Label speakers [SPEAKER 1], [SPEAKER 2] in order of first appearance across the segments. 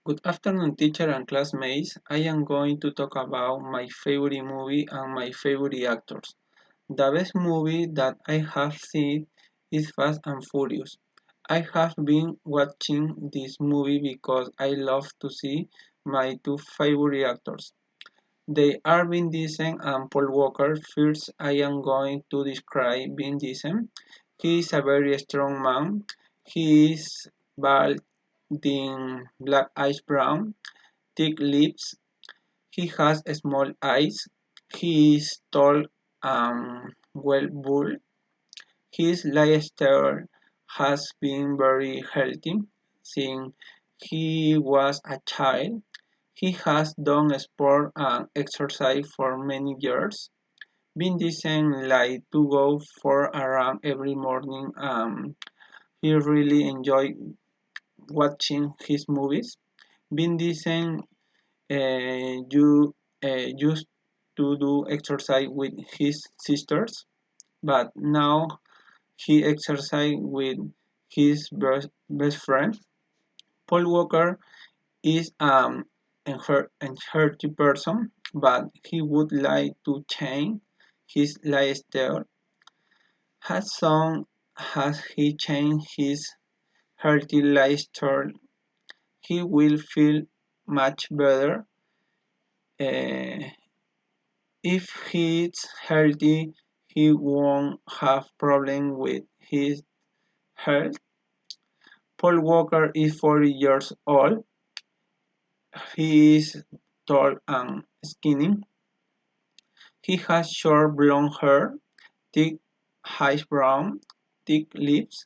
[SPEAKER 1] Good afternoon, teacher and classmates. I am going to talk about my favorite movie and my favorite actors. The best movie that I have seen is Fast and Furious. I have been watching this movie because I love to see my two favorite actors. They are Vin Diesel and Paul Walker. First, I am going to describe Vin Diesel. He is a very strong man. He is bald, black eyes brown, thick lips. He has small eyes. He is tall and well built. His lifestyle has been very healthy since he was a child. He has done sport and exercise for many years. Vin Diesel likes to go for a run every morning. He really enjoys watching his movies. Vin Diesel you used to do exercise with his sisters, but now he exercise with his best friend. Paul Walker is an healthy person, but he would like to change his lifestyle. Has song has he changed his healthy lifestyle, he will feel much better. Uh, If he's healthy, he won't have problem with his health. Paul Walker is 40 years old. He is tall and skinny. He has short blonde hair, thick eyes brown, thick lips.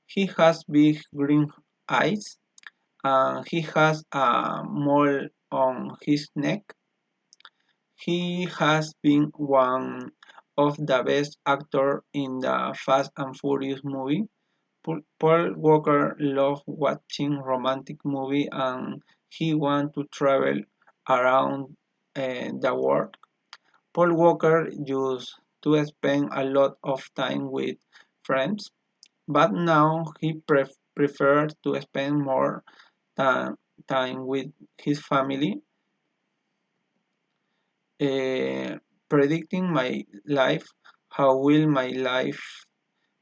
[SPEAKER 1] He has big green eyes. He has a mole on his neck. He has been one of the best actors in the Fast and Furious movie. Paul Walker loves watching romantic movies and he wants to travel around the world. Paul Walker used to spend a lot of time with friends, but now he prefers to spend more time with his family. Uh, Predicting my life, how will my life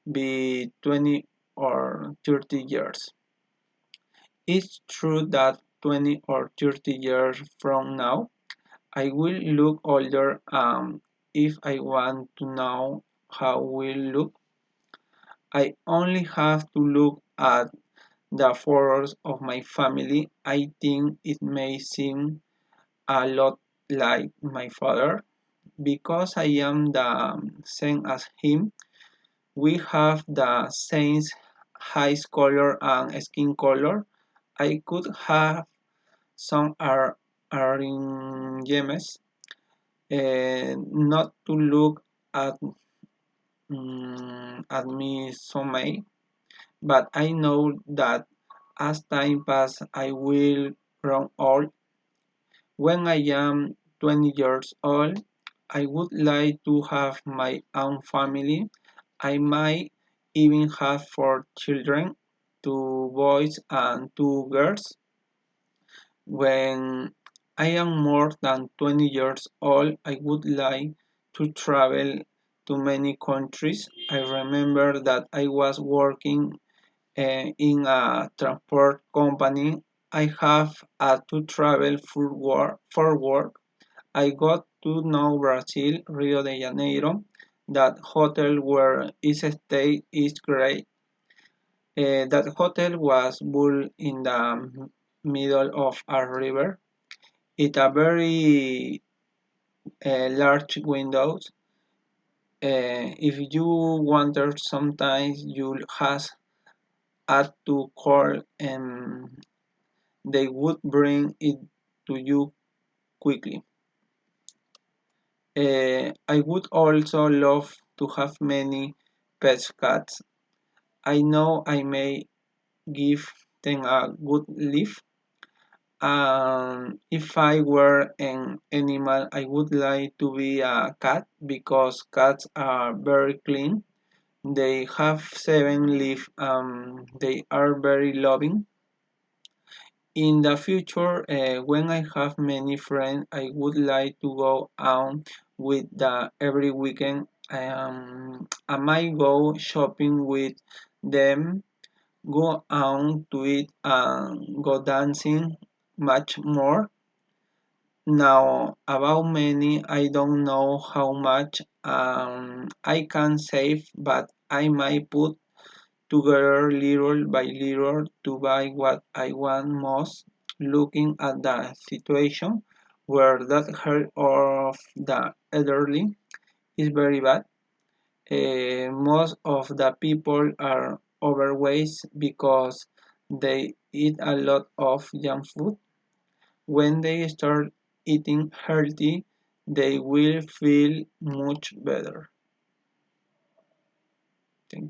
[SPEAKER 1] be 20 or 30 years? It's true that 20 or 30 years from now, I will look older. If I want to know how we look, I only have to look at the photos of my family. I think it may seem a lot like my father. Because I am the same as him, we have the same eyes color and skin color. I could have some arrangements not to look at me so much, but I know that as time passes, I will grow old. When I am 20 years old, I would like to have my own family. I might even have 4 children, 2 boys and 2 girls. When I am more than 20 years old, I would like to travel to many countries. I remember that I was working in a transport company. I have had to travel for work. I got to know Brazil, Rio de Janeiro. That hotel where is stay is great. That hotel was built in the middle of a river. It a very large windows. If you wonder, sometimes you has had to call and they would bring it to you quickly. I would also love to have many pet cats. I know I may give them a good life. If I were an animal, I would like to be a cat because cats are very clean. They have 7 lives. They are very loving. In the future, when I have many friends, I would like to go out with the every weekend. I might go shopping with them, go out to eat and go dancing much more. Now, about money, I don't know how much I can save, but I might put together little by little to buy what I want most, looking at the situation where that health of the elderly is very bad. Most of the people are overweight because they eat a lot of junk food. When they start eating healthy, they will feel much better.